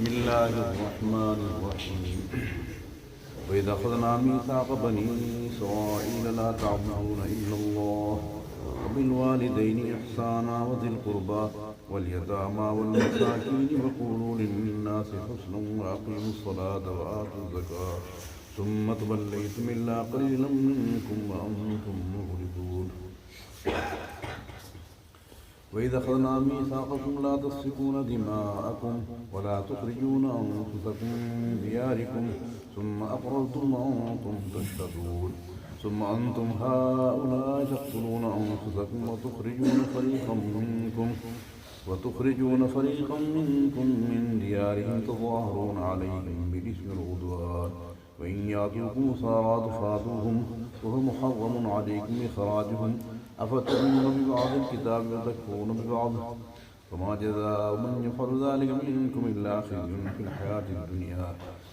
بسم الله الرحمن الرحيم وإذا أخذنا ميثاق بني إسرائيل لا تعبدون إلا الله وبالوالدين إحسانا وذي القربى واليتامى والمساكين وقولوا للناس حسنا وأقيموا الصلاة وآتوا الزكاة ثم توليتم إلا قليلا منكم وأنتم معرضون وإذا أخذنا ميثاقكم لا تسفكون دماءكم ولا تخرجون أنفسكم من دياركم ثم أقررتم وأنتم تشهدون ثم أنتم هؤلاء تقتلون أنفسكم وتخرجون فريقا منكم من ديارهم تظاهرون عليهم بالإثم والعدوان وإن يأتوكم أسارى تفادوهم وهو محرم عليكم إخراجهم أفتؤمنون ببعض الكتاب وتكفرون ببعض فما جزاء من يفعل ذلك منكم إلا خزي في الحياة الدنيا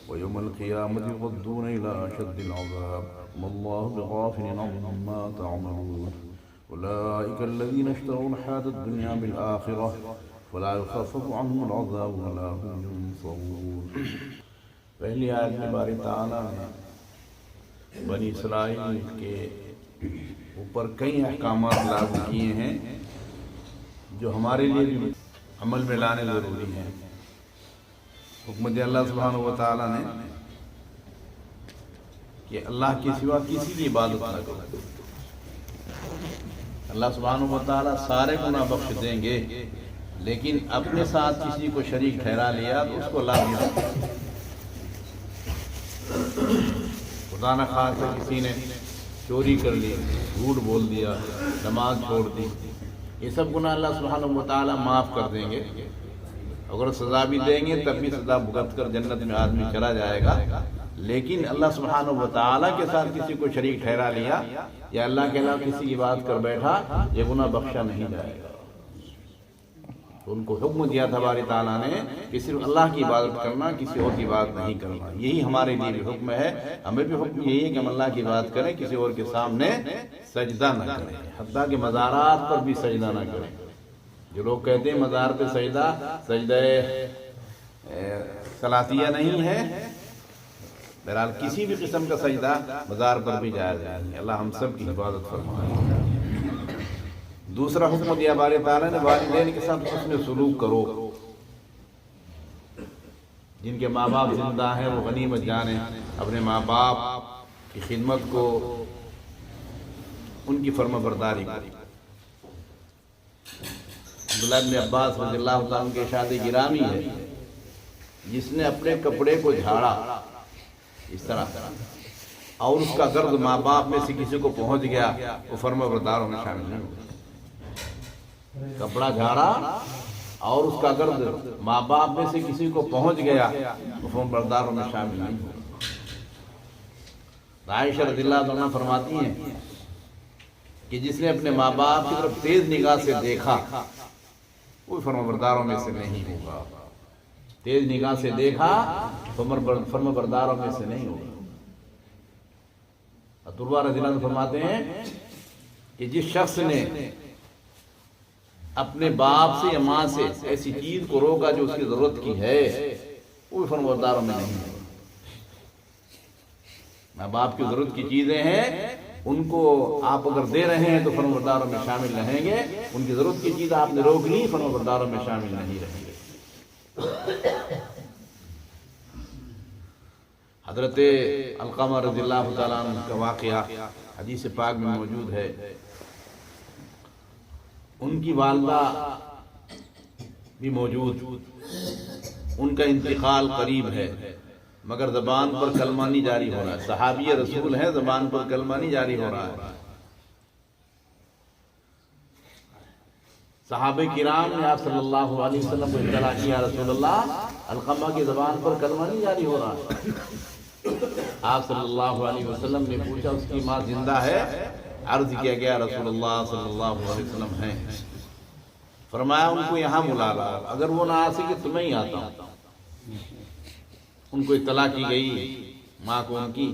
ويوم القيامة يردون إلى أشد العذاب وما الله بغافل عما تعملون أولئك الذين اشتروا الحياة الدنيا بالآخرة فلا يخفف عنهم العذاب ولا هم ينصرون. پہلی آیت میں باری تعالیٰ نے بنی اسرائیل کے اوپر کئی احکامات لاگو کیے ہیں جو ہمارے لیے بھی عمل میں لانے ضروری ہیں. حکم دیا اللہ سبحانہ و تعالیٰ نے کہ اللہ کے سوا کسی کی عبادت نہ کرو. اللہ سبحانہ و تعالیٰ سارے گناہ بخش دیں گے لیکن اپنے ساتھ کسی کو شریک ٹھہرا لیا تو اس کو لا دیا. خدا نہ خواستہ کسی نے چوری کر لی، جھوٹ بول دیا، نماز چھوڑ دی، یہ سب گناہ اللہ سبحانہ و تعالیٰ معاف کر دیں گے. اگر سزا بھی دیں گے تب بھی سزا بھگت کر جنت میں آدمی چلا جائے گا. لیکن اللہ سبحانہ و تعالیٰ کے ساتھ کسی کو شریک ٹھہرا لیا یا اللہ کے علاوہ کسی کی بات کر بیٹھا، یہ گناہ بخشا نہیں جائے گا. ان کو حکم دیا تھا باری تعالیٰ نے کہ صرف اللہ کی عبادت کرنا، کسی اور کی عبادت نہیں کرنا. یہی ہمارے لیے بھی حکم ہے. ہمیں بھی حکم یہی ہے کہ ہم اللہ کی عبادت کریں، کسی اور کے سامنے سجدہ نہ کریں، حتیٰ کہ مزارات پر بھی سجدہ نہ کریں. جو لوگ کہتے ہیں مزار پہ سجدہ صلاتیہ نہیں ہے، بہرحال کسی بھی قسم کا سجدہ مزار پر بھی جائز نہیں. اللہ ہم سب کی حفاظت فرمائے. دوسرا حکم دیا باری تعالیٰ نے والدین کے ساتھ حسن سلوک کرو. جن کے ماں باپ زندہ ہیں وہ غنیمت جانیں، اپنے ماں باپ کی خدمت کو، ان کی فرما برداری کو. عبداللہ بن عباس رضی اللہ عنہ کے ارشاد گرامی ہے، جس نے اپنے کپڑے کو جھاڑا اس طرح اور اس کا گرد ماں باپ میں سے کسی کو پہنچ گیا، وہ فرما برداروں میں شامل نہیں ہوگا. کپڑا جھاڑا اور اس کا گرد ماں باپ میں سے کسی کو پہنچ گیا، وہ فرما برداروں میں شامل نہیں ہوگا. عائشہ رضی اللہ عنہ فرماتی ہیں کہ جس نے اپنے ماں باپ کی طرف تیز نگاہ سے دیکھا وہ فرما برداروں میں سے نہیں ہوگا. تیز نگاہ سے دیکھا فرما برداروں میں سے نہیں ہوگا. عطروہ رضی اللہ عنہ فرماتے ہیں کہ جس شخص نے اپنے باپ سے یا ماں سے ایسی چیز کو روکا جو اس کی ضرورت کی ہے، وہ فرما برداروں میں نہیں ہوگا. ماں باپ کی ضرورت کی چیزیں ہیں، ان کو آپ اگر دے رہے ہیں تو فرما برداروں میں شامل رہیں گے. ان کی ضرورت کی چیز آپ نے روک لی، فرما برداروں میں شامل نہیں رہیں گے. حضرت علقمہ رضی اللہ تعالیٰ عنہ کا واقعہ حدیث پاک میں موجود ہے. ان کی والدہ بھی موجود، ان کا انتقال قریب ہے مگر زبان پر کلمہ نہیں جاری ہو رہا ہے. صحابی رسول ہیں، زبان پر کلمہ نہیں جاری ہو رہا ہے. صحابہ کرام نے آپ صلی اللہ علیہ وسلم کو اطلاع کیا، رسول اللہ علقمہ کی زبان پر کلمہ نہیں جاری ہو رہا ہے. آپ صلی اللہ علیہ وسلم نے پوچھا اس کی ماں زندہ ہے؟ عرض کیا گیا رسول اللہ صلی اللہ علیہ وسلم ہیں. فرمایا ان کو یہاں بلا لا، اگر وہ نہ آ سکے تو میں ہی آتا ہوں. ان کو اطلاع کی گئی ماں کو ان کی،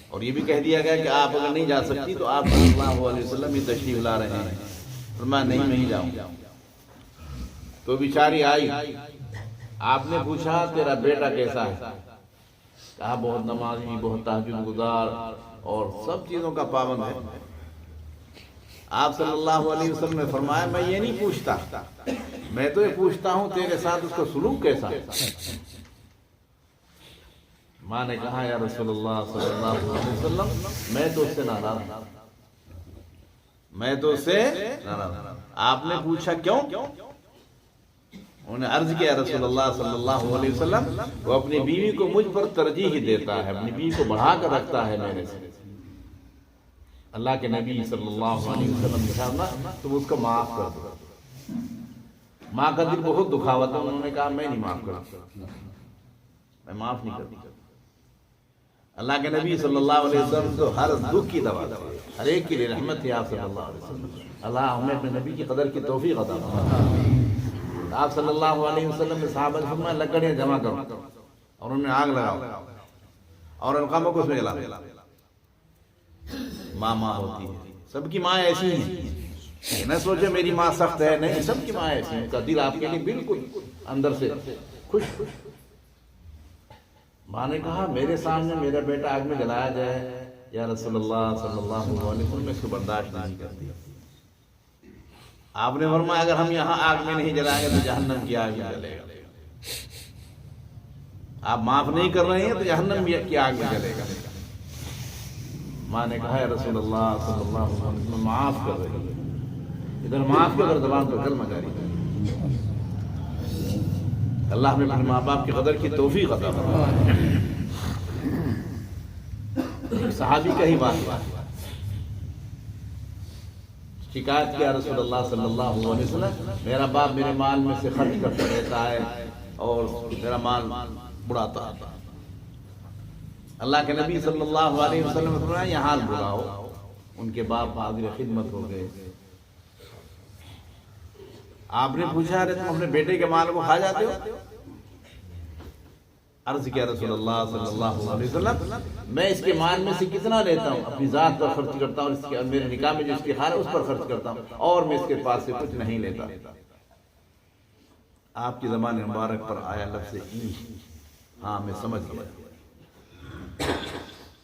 اور یہ بھی کہہ دیا گیا کہ آپ اگر نہیں جا سکتی تو آپ صلی اللہ علیہ وسلم ہی تشریف لا رہے ہیں. فرمایا نہیں میں ہی جاؤں. تو بیچاری آئی آپ نے پوچھا تیرا بیٹا کیسا ہے؟ کہا بہت نمازی، بہت تہجد گزار اور سب چیزوں کا پابند ہے۔ آپ صلی اللہ علیہ وسلم نے فرمایا میں یہ نہیں پوچھتا، میں تو یہ پوچھتا ہوں تیرے ساتھ اس کا سلوک کیسا ہے۔ ماں نے کہا یا رسول اللہ صلی اللہ علیہ وسلم میں تو اس سے ناراض ہوں، میں تو اس سے ناراض ہوں۔ آپ نے پوچھا کیوں؟ انہوں نے عرض کیا رسول اللہ صلی اللہ علیہ وسلم وہ اپنی بیوی کو مجھ پر ترجیح دیتا ہے، اپنی بیوی کو بڑھا کر رکھتا ہے میرے سے۔ اللہ کے نبی صلی اللہ علیہ وسلم نے کہا تم اس کو معاف کر دو۔ ماں کا دل بہت دکھا ہوا تھا، انہوں نے کہا میں نہیں معاف کرتا، میں معاف نہیں کرتا۔ اللہ کے نبی صلی اللہ علیہ وسلم تو ہر دکھ کی دوا تھے، ہر ایک کے لیے رحمت تھی آپ صلی اللہ علیہ وسلم۔ اللہ ہمیں اپنے نبی کی قدر کی توفیق عطا فرمائے۔ آپ صلی اللہ علیہ وسلم نے صحابہ سے فرمایا لکڑیاں جمع کرو اور ان میں آگ لگاؤ اور ان کاموں کو اس میں جلاؤ۔ ماں ہوتی ہے، سب کی ماں ایسی ہیں، نہ سوچے میری ماں سخت ہے، نہیں، سب کی ماں ایسی ہے، اس کا دل آپ کے لیے بالکل اندر سے خوش۔ ماں نے کہا میرے سامنے میرا بیٹا آگ میں جلایا جائے یا رسول اللہ صلی اللہ علیہ وسلم میں اس کو برداشت نہیں کرتی۔ آپ نے فرمایا اگر ہم یہاں آگ میں نہیں جلائیں گے تو جہنم کی آگ میں جلے گا۔ آپ معاف نہیں کر رہے ہیں تو جہنم کی آگ میں جلے گا۔ ماں نے کہا یا رسول اللہ صلی اللہ علیہ وسلم معاف کر رہے ہیں، ادھر معاف کے ادھر زبان پر کلمہ جاری ہے۔ اللہ نے اپنے ماں باپ کی قدر کی توفیق عطا فرمائے۔ صحابی کا ہی بات شکایت کیا رسول اللہ صلی اللہ علیہ وسلم میرا باپ میرے مال میں سے خرچ کرتا رہتا ہے اور میرا مال بڑھاتا ہے۔ اللہ کے نبی صلی اللہ علیہ وسلم نے فرمایا یہ حال برا ہو، ان کے باپ حاضر خدمت ہو گئے۔ آپ نے پوچھا ارے تم اپنے بیٹے کے مال کو کھا جاتے ہو؟ عرض کیا رسول اللہ صلی اللہ علیہ وسلم میں اس کے مال میں سے کتنا لیتا ہوں اپنی ذات پر خرچ کرتا ہوں، اس کے میرے نکاح میں جو اس کی خار ہے اس پر خرچ کرتا ہوں اور میں اس کے پاس سے کچھ نہیں لیتا۔ آپ کی زبان مبارک پر آیا لفظ ہاں میں سمجھ گیا۔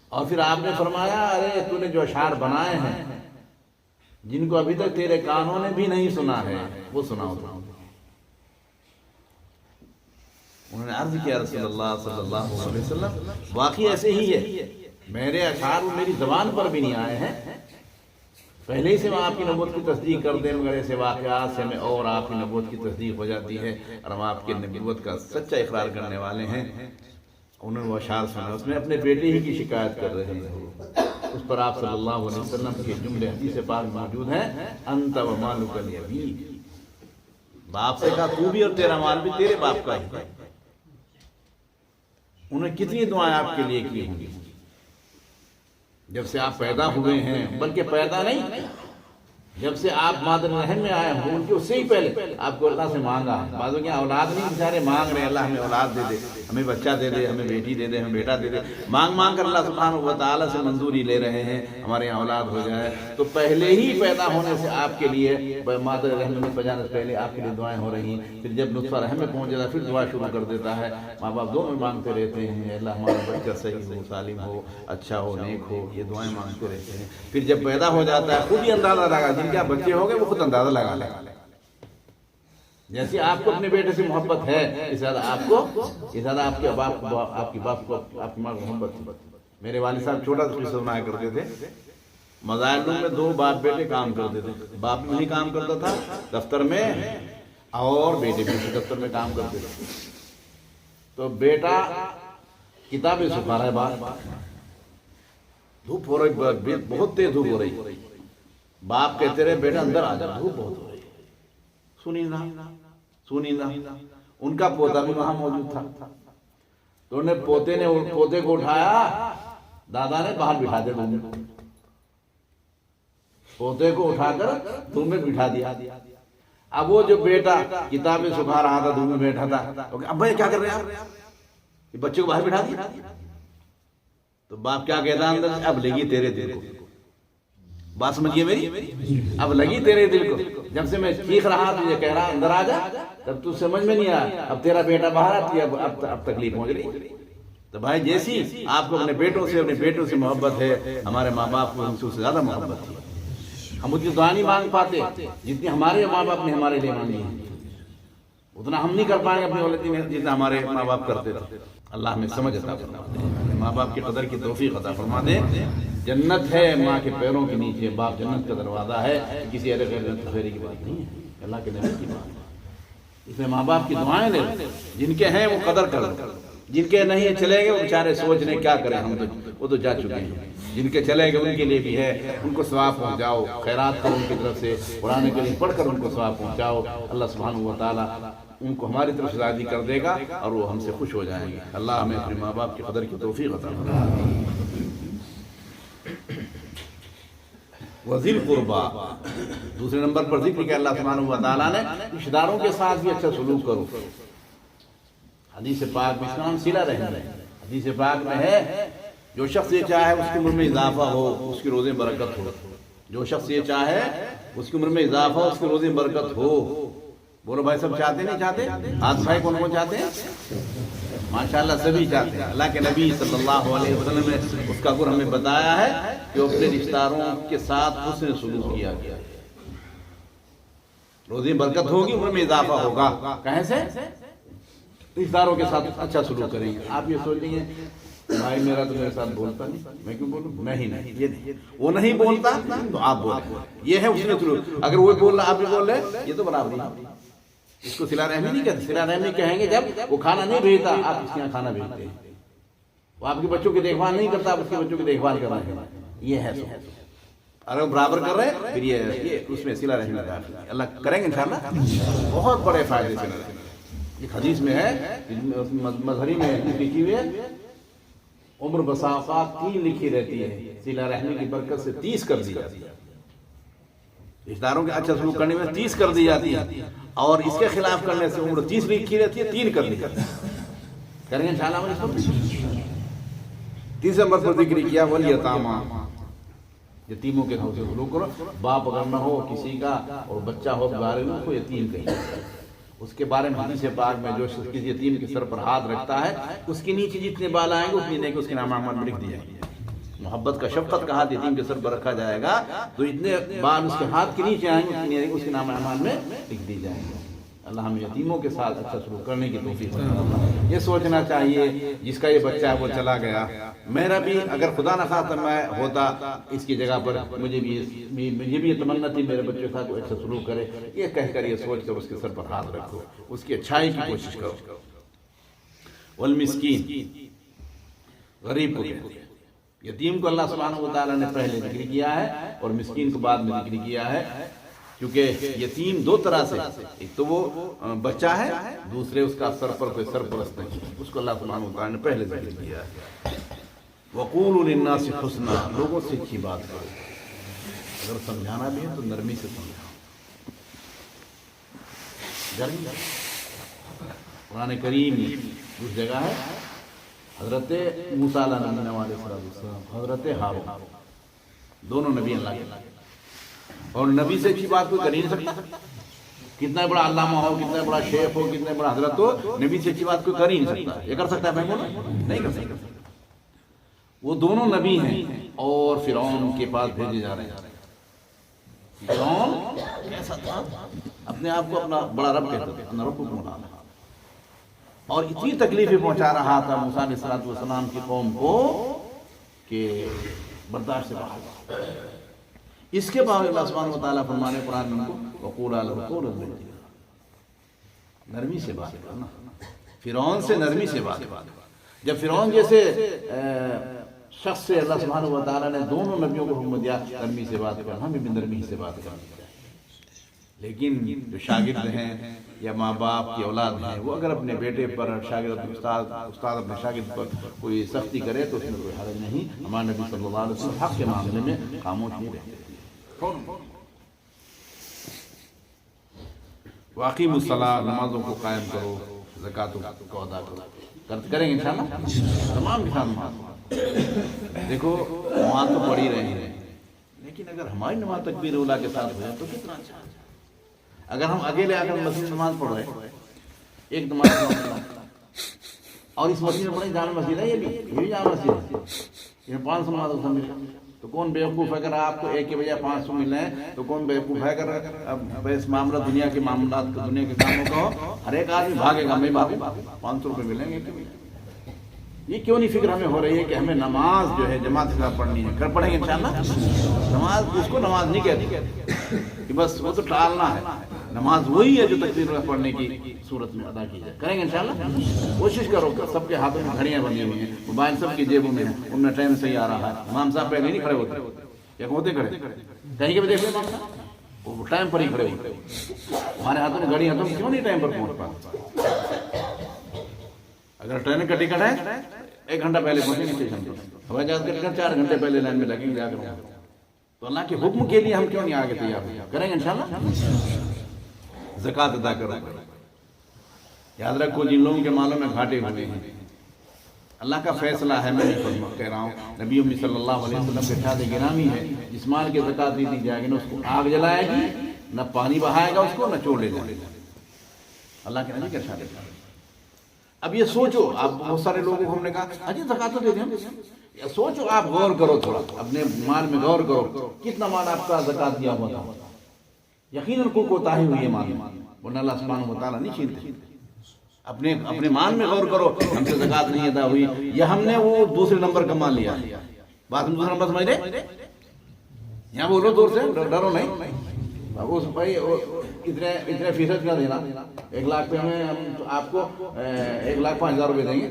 اور پھر آپ نے فرمایا ارے تو نے جو اشعار بنائے ہیں جن کو ابھی تک تیرے کانوں نے بھی نہیں سنا ہے وہ سناؤ۔ انہوں نے عرض کیا رسول اللہ صلی اللہ علیہ وسلم واقعی ایسے ہی ہے، میرے اشعار میری زبان پر بھی نہیں آئے ہیں، پہلے ہی سے میں آپ کی نبوت کی تصدیق کر دیں مگر ایسے واقعات سے ہمیں اور آپ کی نبوت کی تصدیق ہو جاتی ہے اور ہم آپ کی نبوت کا سچا اقرار کرنے والے ہیں۔ انہوں نے وہ اشعار سنا، اس میں اپنے بیٹے ہی کی شکایت کر رہے ہیں۔ اس پر آپ صلی اللہ علیہ وسلم کے جملے حدیث پاک موجود ہیں انت و مالک الیمین، باپ سے کہا تو بھی اور تیرا مال بھی تیرے باپ کا ہی ہے۔ انہیں کتنی دعائیں آپ کے لیے کی ہوں گی جب سے آپ پیدا ہوئے ہیں، بلکہ پیدا نہیں جب سے آپ مادر رحم میں آئے ہوں ان کے اس سے ہی پہلے آپ کو اللہ سے مانگا ہے۔ بعضوں کے اولاد نہیں بیچارے مانگ رہے ہیں اللہ ہمیں اولاد دے دے، ہمیں بچہ دے دے، ہمیں بیٹی دے دے، ہمیں بیٹا دے دے، مانگ مانگ کر اللہ سبحانہ و تعالیٰ سے منظوری لے رہے ہیں ہمارے یہاں اولاد ہو جائے۔ تو پہلے ہی پیدا ہونے سے آپ کے لیے مادر رحم میں پہنچانے سے پہلے آپ کے لیے دعائیں ہو رہی ہیں۔ پھر جب نطفہ رحم میں پہنچ جاتا ہے پھر دعا شروع کر دیتا ہے۔ ماں باپ دونوں مانگتے رہتے ہیں اللہ ہمارا بچہ صحیح ہو، سالم ہو، اچھا ہو، نیک ہو، یہ دعائیں مانگتے رہتے ہیں۔ پھر جب پیدا ہو جاتا ہے خود ہی اندازہ لگا، جن کے بچے ہو گئے وہ خود اندازہ لگا لے، جیسے آپ کو اپنے بیٹے سے محبت ہے اس زیادہ آپ کو، اس زیادہ آپ کے باپ کو، آپ کی باپ کو، آپ کی ماں کو محبت۔ میرے والد صاحب چھوٹا سا قصہ سنایا کرتے تھے، مظاہر میں دو باپ بیٹے کام کرتے تھے، باپ بھی وہی کام کرتا تھا دفتر میں اور بیٹے بھی دفتر میں کام کرتے تھے۔ تو بیٹا کتابیں سکھا رہا ہے، باپ دھوپ ہو رہی، بہت تیز دھوپ ہو رہی، باپ کہتے رہے بیٹا اندر آ جا دھوپ بہت ہو رہی ہے، سنی نہ۔ ان کا پوتا بھی وہاں موجود تھا، تو انہیں پوتے کو اٹھایا، دادا نے باہر بٹھا دیا، پوتے کو اٹھا کر دھوپ میں بٹھا دیا۔ اب وہ جو بیٹا کتابیں سکھا رہا تھا دھوپ میں بیٹھا تھا، ابا یہ کیا کر رہے ہیں آپ، یہ بچے کو باہر بٹھا دیا۔ تو باپ کیا کہتا اندر سے، اب لگی تیرے دل کو، بات سمجھیے میری، اب لگی تیرے دل کو، جب سے میں چیخ رہا تو یہ کہہ رہا اندر آ جا، تب تو سمجھ میں نہیں آیا، اب تیرا بیٹا باہر آتی ہے، اب تکلیف پہنچ رہی۔ تو بھائی جیسی آپ کو اپنے بیٹوں سے محبت ہے، ہمارے ماں باپ کو ہم سے زیادہ محبت ہے۔ ہم اتنی دعا نہیں مانگ پاتے جتنی ہمارے ماں باپ نے ہمارے لیے مانگی ہے، اتنا ہم نہیں کر پائیں گے اپنی اولادی میں جتنا ہمارے ماں باپ کرتے تھے۔ اللہ ہمیں سمجھ عطا فرما دے، ماں باپ کی قدر کی توفیق عطا فرما دے۔ جنت ہے ماں کے پیروں کے نیچے، باپ جنت کا دروازہ ہے، کسی غیر جنت خیری کی بات نہیں ہے، اللہ کے نبی کی بات ہے۔ اس میں ماں باپ کی دعائیں لے، جن کے ہیں وہ قدر کر لو، جن کے نہیں چلے گئے وہ بیچارے سوچ رہے کیا کریں، ہم تو وہ تو جا چکے ہیں۔ جن کے چلے گئے ان کے لیے بھی ہے، ان کو ثواب پہنچاؤ، خیرات کرو ان کی طرف سے، قرآن کریم پڑھ کر ان کو ثواب پہنچاؤ۔ اللہ سبحانہ و تعالیٰ ان کو ہماری طرف سے راضی کر دے گا اور وہ ہم سے خوش ہو جائیں گے۔ اللہ ہمیں اپنے ماں باپ کی قدر کی توفیق عطا فرمائے۔ وذی القربیٰ، دوسرے نمبر پر ذکر کیا اللہ سبحانہ و تعالیٰ نے، رشتہ داروں کے ساتھ بھی اچھا سلوک کرو۔ حدیث پاک میں اس کا نام صلہ رحم ہے۔ حدیث پاک میں ہے جو شخص یہ چاہے اس کی عمر میں اضافہ ہو، اس کی روزے برکت ہو۔ جو شخص یہ چاہے اس کی عمر میں اضافہ ہو، اس کی روزے برکت ہو۔ بولو بھائی سب چاہتے نہیں چاہتے؟ ہاتھ بھائی کون کون چاہتے ہیں؟ ماشاءاللہ سبھی چاہتے ہیں۔ اللہ کے نبی صلی اللہ علیہ وسلم نے اس کا گن ہمیں بتایا ہے کہ وہ اپنے رشتہ داروں کے ساتھ حسن سلوک کیا گیا۔ روزی برکت ہوگی، عمر میں اضافہ ہوگا۔ کہیں سے؟ رشتہ داروں کے ساتھ اچھا سلوک کریں گے۔ آپ یہ سوچیں گے بھائی میرا تو میرے ساتھ بولتا نہیں، میں کیوں بولوں؟ میں ہی نہیں، یہ نہیں، وہ نہیں بولتا تو آپ بولیں، یہ ہے اس نے سلوک۔ اگر وہ بول رہا آپ بھی بول رہے یہ تو برابری ہے۔ اس کو صلہ رحمی نہیں کہتے، صلہ رحمی کہیں گے جب وہ کھانا نہیں بھیجتا آپ اس کے یہاں کھانا بھیجتے ہیں، وہ آپ کے بچوں کی دیکھ بھال نہیں کرتا آپ اس کے بچوں کی دیکھ بھال کر رہے ہیں، یہ ہے سو۔ اگر برابر کر رہے ہیں پھر یہ اس میں صلہ رحمی داخل ہے۔ اللہ کریں گے انشاءاللہ، بہت بڑے فائدے صلہ رحمی۔ ایک حدیث میں ہے، مظہری میں لکھی ہوئی ہے، عمر بسا اوقات 3 لکھی رہتی ہے، صلہ رحمی کی برکت سے 30 کر دی جاتی ہے۔ رشتہ داروں کے اچھا سلوک کرنے میں 30 کر دی جاتی ہے، اور اس کے خلاف کرنے سے عمر 30 لکھی رہتی ہے، 3 کر دی جاتی ہے۔ کریں گے انشاءاللہ۔ تیسرے نمبر پر ذکر کیا والیتامیٰ، یتیموں کے حوصلے سلوک کرو۔ باپ اگر نہ ہو کسی کا اور بچہ ہو بارے میں اس کو یتیم کہیں، اس کے بارے میں حدیث پاک میں جو شخص کسی یتیم کے سر پر ہاتھ رکھتا ہے اس کے نیچے جتنے بال آئیں گے اتنی نیکی اس کے نام اعمال میں لکھ دی جائیں گے۔ محبت کا شفقت کا ہاتھ یتیم کے سر پر رکھا جائے گا تو اتنے بال اس کے ہاتھ کے نیچے آئیں گے اتنی نیکی اس کے نام اعمال میں لکھ دی جائیں گے۔ اللہ ہمیں یتیموں کے ساتھ اچھا سلوک کرنے کی توفیق عطا۔ یہ سوچنا چاہیے جس کا یہ بچہ ہے وہ چلا گیا، میرا بھی اگر خدا نخواستہ میں ہوتا اس کی جگہ پر مجھے بھی یہ تمنا تھی میرے بچے کے ساتھ وہ اچھا سلوک کرے، یہ کہہ کر یہ سوچ کر اس کے سر پر ہاتھ رکھو، اس کی اچھائی کی کوشش کرو۔ والمسکین، غریب کو کہتے ہیں۔ یتیم کو اللہ سبحانہ و تعالیٰ نے پہلے ذکر کیا ہے اور مسکین کو بعد میں ذکر کیا ہے، کیونکہ یتیم 2 طرح سے، ایک تو وہ بچہ ہے، دوسرے اس کا سر پر کوئی سرپرست نہیں، اس کو اللہ سبحانہ و تعالیٰ نے پہلے ذکر کیا ہے۔ وَقُولُوا لِلنَّاسِ حُسْنًا، لوگوں سے اچھی بات کرو، اگر سمجھانا بھی ہے تو نرمی سے سمجھاؤ۔ قرآن کریم اس جگہ ہے حضرت موسیٰ علیہ السلام، حضرت ہارون، دونوں نبی اللہ کے، اور نبی سے اچھی بات کوئی کر ہی نہیں سکتا۔ کتنا بڑا علامہ ہو، کتنا بڑا شیخ ہو، کتنے بڑا حضرت ہو، نبی سے اچھی بات کوئی کر ہی نہیں سکتا۔ یہ کر سکتا ہے بھائی؟ بولو نہیں کر سکتا۔ وہ دونوں نبی ہیں اور فرعون کے پاس بھیجے جا رہے ہیں۔ فرعون کیسا تھا؟ اپنے آپ کو اپنا بڑا رب کہتا تھا، اپنا رب کو بنانا، اور اتنی تکلیفیں پہنچا رہا تھا موسیٰ علیہ السلام کی قوم کو کہ برداشت سے باہر۔ اس کے بعد اللہ سبحانہ و تعالیٰ فرمانے قرآن میں ان کو وَقُولَا لَهُ قَوْلًا لَّيِّنًا، نرمی سے بات کرنا، فرعون سے نرمی سے بات کرنا۔ جب فرعون جیسے شخص سے اللہ سبحانہ و تعالیٰ نے دونوں نبیوں کو حکم دیا نرمی سے بات کرنا، ہمیں بھی نرمی سے بات کرنا چاہیے۔ لیکن جو شاگرد ہیں یا ماں باپ کی اولاد ہیں وہ اگر اپنے بیٹے پر، شاگرد استاد اپنے شاگرد پر کوئی سختی کرے تو اس میں کوئی حرج نہیں۔ ہمارے نبی صلی اللہ علیہ وسلم حق کے معاملے میں خاموش نہیں رہتے۔ واقعی الصلاۃ، نمازوں کو قائم کرو، زکوٰۃ کو ادا کرو، کریں گے انشاءاللہ تمام کے ساتھ۔ دیکھو نماز تو پڑھ ہی رہے ہیں، لیکن اگر ہماری نماز تکبیر اولیٰ کے ساتھ ہو جائے تو کتنا اچھا۔ اگر ہم اکیلے آ کر مسجد نماز پڑھ رہے ہیں ایک نماز اور اس مسجد میں بڑی جامع مسجد ہے، یہ بھی جامع مسجد ہے، یہ 500 نماز ملے. تو کون بیوقوف ہے؟ اگر آپ کو ایک کے بجائے 500 مل رہے ہیں تو کون بیوقوف ہے؟ اگر اس معاملہ دنیا کے معاملات کا، دنیا کے کاموں کا ہو، ہر ایک آدمی بھاگے گا، میں بھاگوں 500 روپے ملیں گے. یہ کیوں نہیں فکر ہمیں ہو رہی ہے کہ ہمیں نماز جو ہے جماعت کے ساتھ پڑھنی ہے؟ کر پڑھیں گے انشاءاللہ. نماز اس کو نماز نہیں کہتے کہ بس وہ تو ٹالنا ہے. نماز وہی ہے جو تکبیر پڑھنے کی صورت میں ادا کی جائے. کریں گے انشاءاللہ. کوشش کرو کہ سب کے ہاتھوں میں گھڑیاں بنی ہوئی ہیں، موبائل سب کی جیبوں میں ہیں، ان میں ٹائم صحیح آ رہا ہے. امام صاحب پہلے نہیں کھڑے ہوتے، یا ہوتے کھڑے کہیں کے بھی دیکھ لیں امام صاحب وہ ٹائم پر ہی کھڑے ہوتے. ہمارے ہاتھوں میں گھڑی ہاتھوں میں کیوں نہیں ٹائم پر پہنچ پاتے؟ اگر ٹرین کا ٹکٹ ہے 1 گھنٹہ پہلے پہنچیں گے اسٹیشن پر، ہوائی جہاز کا ٹکٹ 4 گھنٹے پہلے لائن میں لگیں گے جا کر. تو اللہ کے حکم کے لیے ہم کیوں نہیں آگے تیار ہیں؟ کریں گے انشاءاللہ. زکوٰۃ ادا کرو. یاد رکھو جن لوگوں کے مالوں میں گھاٹے ہوئے ہیں، اللہ کا فیصلہ ہے، میں نہیں کہہ رہا ہوں. نبی امین صلی اللہ علیہ وسلم کے ارشاد گرامی ہے، جس مال کی زکوٰۃ نہیں دی جائے گی نہ اس کو آگ جلائے گی، نہ پانی بہائے گا اس کو، نہ چوڑ لے جائے گا. اللہ کے نبی کا ارشاد ہے. اب یہ سوچو، آپ بہت سارے لوگوں کو ہم نے کہا اجی زکوٰۃ تو دے دیں. سوچو، آپ غور کرو، تھوڑا اپنے مال میں غور کرو، کتنا مال آپ کا زکوٰۃ دیا ہوا تھا. یقیناً کو کوتاہی ہوئی ہے مال میں، ورنہ اللہ سبحانہ و تعالیٰ نہیں چھینتے. اپنے مال میں غور کرو، ہم سے زکوٰۃ نہیں ادا ہوئی، یا ہم نے وہ دوسرے نمبر کا مال لیا. بات میں دوسرا نمبر سمجھ رہے؟ یہاں بولو دور سے، ڈرو نہیں. اس بھائی اتنے فیصد کا دینا، 1 لاکھ پہ ہم آپ کو 1,05,000 روپے دیں گے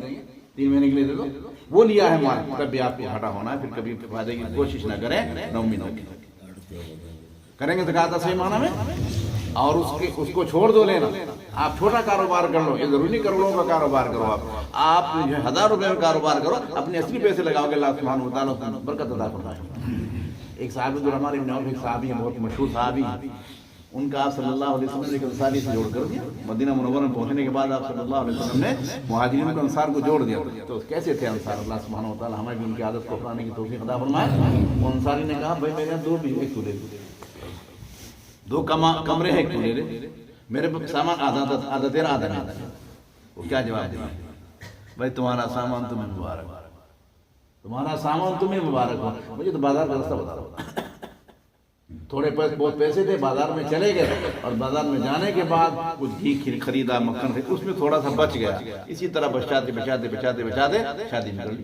3 مہینے کے لیے دے دو. وہ لیا ہے مال، تب بھی آپ کو گھاٹا ہونا ہے. پھر کبھی فائدے کی کوشش نہ کریں، نومی کریں گے زکوٰۃ صحیح معنی میں. اور اس کو چھوڑ دو لینا. آپ چھوٹا کاروبار کر لو، یہ ضروری نہیں کروڑوں کا کاروبار کرو. آپ جو 1000 روپے میں کاروبار کرو، اپنے اصلی پیسے لگاؤ گے، اللہ سبحانہ و تعالیٰ برکت عطا فرمائے. ایک صحابی عبدالرحمن بن عوف، ایک صحابی ہیں، بہت مشہور صحابی ہیں. ان کا آپ صلی اللہ علیہ وسلم نے ایک انصاری سے جوڑ کر دیا. مدینہ منورہ میں پہنچنے کے بعد آپ صلی اللہ علیہ وسلم نے مہاجرین کو انصار کو جوڑ دیا. تو کیسے تھے انصار؟ اللہ سبحانہ و تعالیٰ ہمیں بھی ان کی عادت کو اپنانے کی توفیق عطا فرمائے. وہ انصاری نے کہا بھائی میرے 2 بھی ایک تو لے دو، 2 کمرے ہیں، ایک تو لے لے، میرے سامان آدھا تیرا آدھا نہیں. وہ کیا جواب دیا؟ بھائی تمہارا سامان تمہیں مبارک، تمہارا سامان تمہیں مبارک ہو. مجھے تو بازار کا راستہ بتا رہا. تھوڑے بہت پیسے تھے، بازار میں چلے گئے، اور بازار میں جانے کے بعد کچھ گھی خریدا، مکھن خریدا، اس میں تھوڑا سا بچ گیا. اسی طرح بچاتے شادی میں کر لی.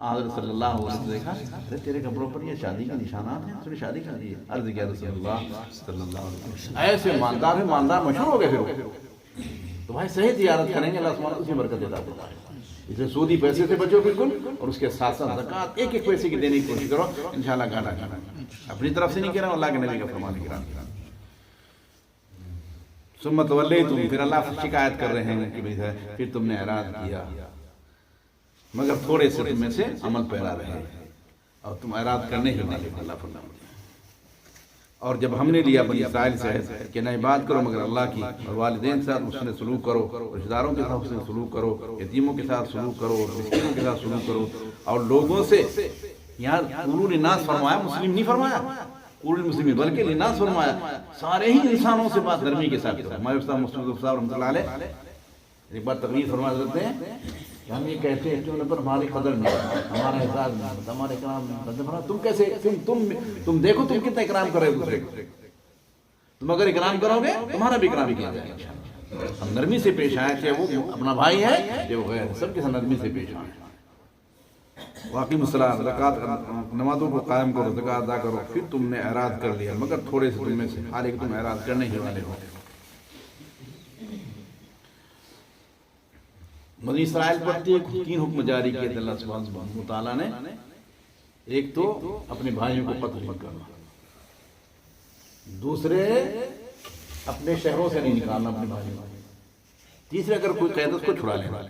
حضرت صلی اللہ علیہ وسلم دیکھا تیرے کپڑوں پر یہ شادی کے نشانات ہیں، اس نے شادی کر دی. عرض کیا رسول اللہ صلی اللہ علیہ وسلم ایسے مالدار ہیں، مالدار مشہور ہو گئے. پھر تو بھائی صحیح تجارت کریں گے، اللہ سبحانہ اسی برکت دیتا ہے. اسے سودی پیسے سے بچو بالکل، اور اس کے ساتھ ساتھ زکوٰۃ ایک بيسے کی دینے کی کوشش کرو، انشاءاللہ گھاٹا کھانا. اپنی طرف سے نہیں کہہ رہا ہوں، اللہ کے نبی کا فرمان ہے. ثم تولیتم، پھر اللہ شکایت کر رہے ہیں کہ پھر تم نے اعراض کیا، مگر تھوڑے سے تم میں سے عمل پیرا رہے، اور تم اعراض کرنے ہی والے. اللہ فرماتا ہے اور جب ہم نے لیا بنی اسرائیل سے کہ نہ عبادت کرو مگر اللہ کی، اور والدین کے ساتھ حسن سلوک کرو، رشتہ داروں کے ساتھ حسن سلوک کرو، یتیموں کے ساتھ سلوک کرو، مسکینوں کے ساتھ سلوک کرو، اور لوگوں سے، یہاں قولوا للناس فرمایا، مسلم نہیں فرمایا، قولوا للمسلمین بلکہ للناس فرمایا. سارے ہی انسانوں سے بات نرمی کے ساتھ کرو. ہمارے استاد مصطفیٰ صاحب رحمۃ اللہ علیہ ایک بار تقریر فرما دیتے ہیں کہ ہم یہ کہتے ہیں کہ پر ہماری قدر نہیں ہے، ہمارا احساس نہیں ہے، ہمارے اکرام نہیں. تم کیسے، تم دیکھو تم کتنا اکرام کرو ایک دوسرے کو. تم اگر اکرام کرو گے تمہارا بھی اکرام کیا جائے گا. ہم نرمی سے پیش آئے کہ وہ اپنا بھائی ہے، کہ وہ غیر، سب کے ساتھ نرمی سے پیش آئے. واقعی الصلاۃ، زکوٰۃ، نمازوں کو قائم کرو، زکوٰۃ ادا کرو. پھر تم نے اعراض کر لیا مگر تھوڑے سے تم میں سے، حالانکہ تم اعراض کرنے ہی والے ہو. بنی اسرائیل پر 3 حکم جاری کیے تھے اللہ سبحانہ وتعالیٰ نے. ایک تو اپنے بھائیوں کو قتل مت کرنا، دوسرے اپنے شہروں سے نہیں نکالنا اپنے بھائیوں کو، تیسرے اگر کوئی قید اس کو چھڑا لینا.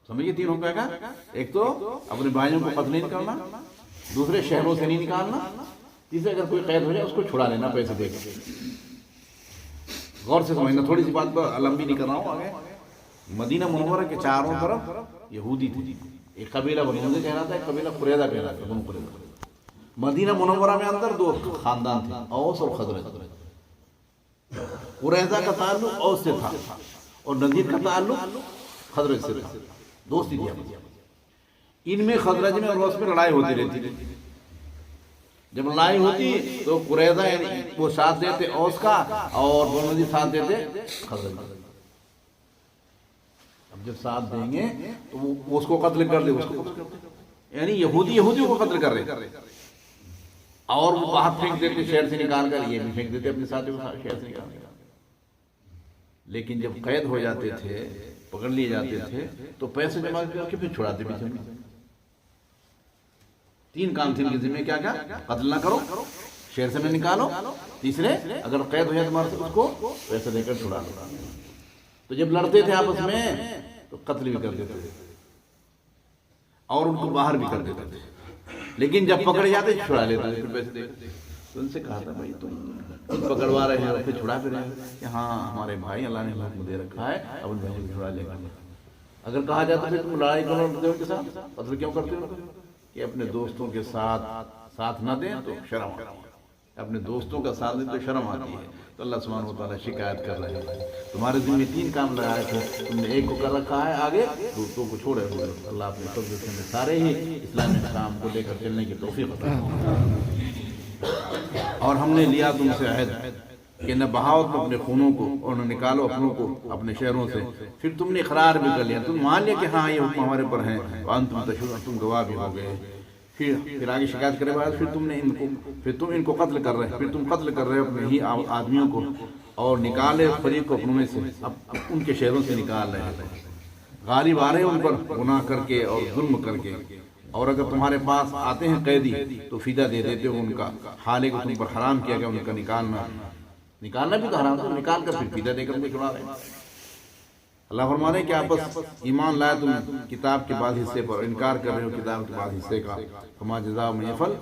سمجھئے 3 حکم کا. ایک تو اپنے بھائیوں کو قتل نہیں کرنا، دوسرے شہروں سے نہیں نکالنا، تیسرے اگر کوئی قید ہو جائے اس کو چھڑا لینا پیسے دے کر. غور سے سمجھنا، تھوڑی سی بات پر لمبی نہیں کر رہا ہوں. آگے مدینہ منورہ کے چاروں طرف یہودی تھے. ایک قبیلہ بنی نضیر کہلاتا ہے، ایک قبیلہ قریظہ کہلاتا ہے، بنو قریظہ. مدینہ منورہ میں اندر 2 خاندان تھے، اوس اور خزرج. قریظہ کا تعلق اوس سے تھا، اور نذیر کا تعلق خزرج سے تھا، دوستی تھی آپس میں۔ ان میں خزرج میں اور اوس میں لڑائی ہوتی رہتی تھی۔ جب لڑائی ہوتی تو قریظہ یعنی وہ ساتھ دیتے اوس کا اور بنو نذیر ساتھ دیتے خزرج کا۔ اب جب ساتھ دیں گے تو وہ اس کو قتل کر دے، اس کو قتل کر دے، یعنی یہودیوں کو قتل کر رہے اور وہ باہر پھینک دیتے شہر سے نکال کر، یہ بھی پھینک دیتے اپنے ساتھیوں کو شہر سے نکال کر۔ لیکن جب قید ہو جاتے تھے، پکڑ لیے جاتے تھے تو پیسے جمع کر کے پھر چھڑاتے بھی تھے۔ تین کام تھے ان کے ذمہ، کیا کیا؟ قتل نہ کرو، شہر سے نہ نکالو، تیسرے اگر قید ہو جائے تمہارے سے اس کو پیسے دے کر چھڑا لو۔ تو جب لڑتے تھے آپس میں تو قتل بھی کر دیتے تھے اور ان کو باہر بھی کر دیتے تھے، لیکن جب پکڑے جاتے چھڑا لیتے تھے، پھر پیسے دیتے تھے۔ تو ان سے کہا تھا بھائی تم پکڑوا رہے ہیں اور پھر چھڑا پھر رہے ہیں کہ ہاں ہمارے بھائی اللہ نے حکم دے رکھا ہے، اب ان بھائیوں کو چھڑا لے گا۔ اگر کہا جاتا ہے تم لڑائی کرو ان کے ساتھ، قتل کیوں کرتے ہو؟ کہ اپنے دوستوں کے ساتھ نہ دیں تو شرم آتی ہے، اپنے دوستوں کا ساتھ دیں تو شرم آتی ہے۔ تو اللہ سبحانہ و تعالیٰ شکایت کر رہے ہیں تمہارے ذمہ تین کام لگائے تھے، تم نے ایک کو کر رکھا ہے، آگے دوسروں کو چھوڑے ہوئے۔ اللہ اپنے فضل سے ہمیں سارے ہی اسلامی احکام کو لے کر چلنے کی توفیق عطا فرمائے۔ اور ہم نے لیا تم سے عہد کہ نہ بہاؤ تم اپنے خونوں کو اور نہ نکالو اپنوں کو اپنے شہروں سے۔ پھر تم نے اقرار بھی کر لیا، تم مان لیا کہ ہاں یہ حکم ہمارے پر ہیں، وانتم تشہدون، تم گواہ بھی ہو گئے۔ پھر آگے شکایت کرے بعد پھر تم ان کو قتل کر رہے، پھر تم قتل کر رہے اپنے ہی آدمیوں کو اور نکالے فریق کو اپنوں میں سے، اب ان کے شہروں سے نکال رہے ہیں، غالب آ رہے ان پر گناہ کر کے اور ظلم کر کے۔ اور اگر تمہارے پاس آتے ہیں قیدی تو فدیہ دے دیتے ہو ان کا، حالے کو تم پر حرام کیا گیا ان کا نکالنا بھی تو حرام تھا، نکال کر پھر فدیہ دے کر ان کو چھڑا رہے ہیں۔ اللہ فرما رہے ہیں کہ آپ بس ایمان لائے تم کتاب کے بعد حصے پر، انکار کر رہے ہو کتاب کے بعد حصے کا۔ فما جزاء من یفعل،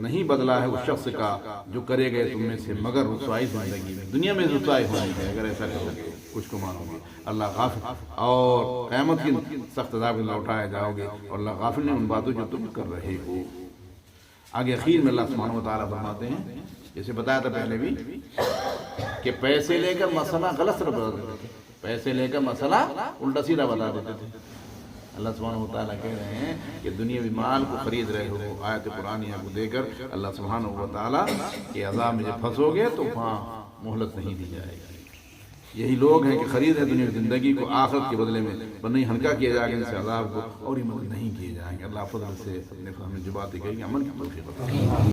نہیں بدلا ہے اس شخص کا جو کرے گئے تم میں سے مگر رسوائی زندگی میں، دنیا میں رسوائی ہونی ہے اگر ایسا کرو گے، کچھ کو مانو گے۔ اللہ غافل، اور قیامت کی سخت عذاب میں لوٹائے جاؤ گے، اور اللہ غافل نہیں ان باتوں جو تم کر رہے ہو۔ آگے اخیر میں اللہ سبحانہ و تعالیٰ فرماتے ہیں، جیسے بتایا تھا پہلے بھی کہ پیسے لے کر مسئلہ غلط طرح بتا دیتے تھے، پیسے لے کر مسئلہ الٹا سیدھا بتا دیتے تھے۔ اللہ سبحانہ و تعالیٰ کہہ رہے ہیں کہ دنیاوی مال کو خرید رہے ہو، آیت قرآنیہ کو دے کر اللہ سبحانہ و تعالیٰ کے عذاب میں جب پھنسو گے تو وہاں مہلت نہیں دی جائے گی۔ یہی لوگ ہیں کہ خرید رہے دنیا زندگی کو آخرت کے بدلے میں، نہیں ہلکا کیا جائے گا ان سے عذاب کو، اور یہ مدد نہیں کیے جائیں گے۔ اللہ فضل سے اپنے ہمیں جو باتیں کہیں گے عمل کی توفیق عطا فرمائے۔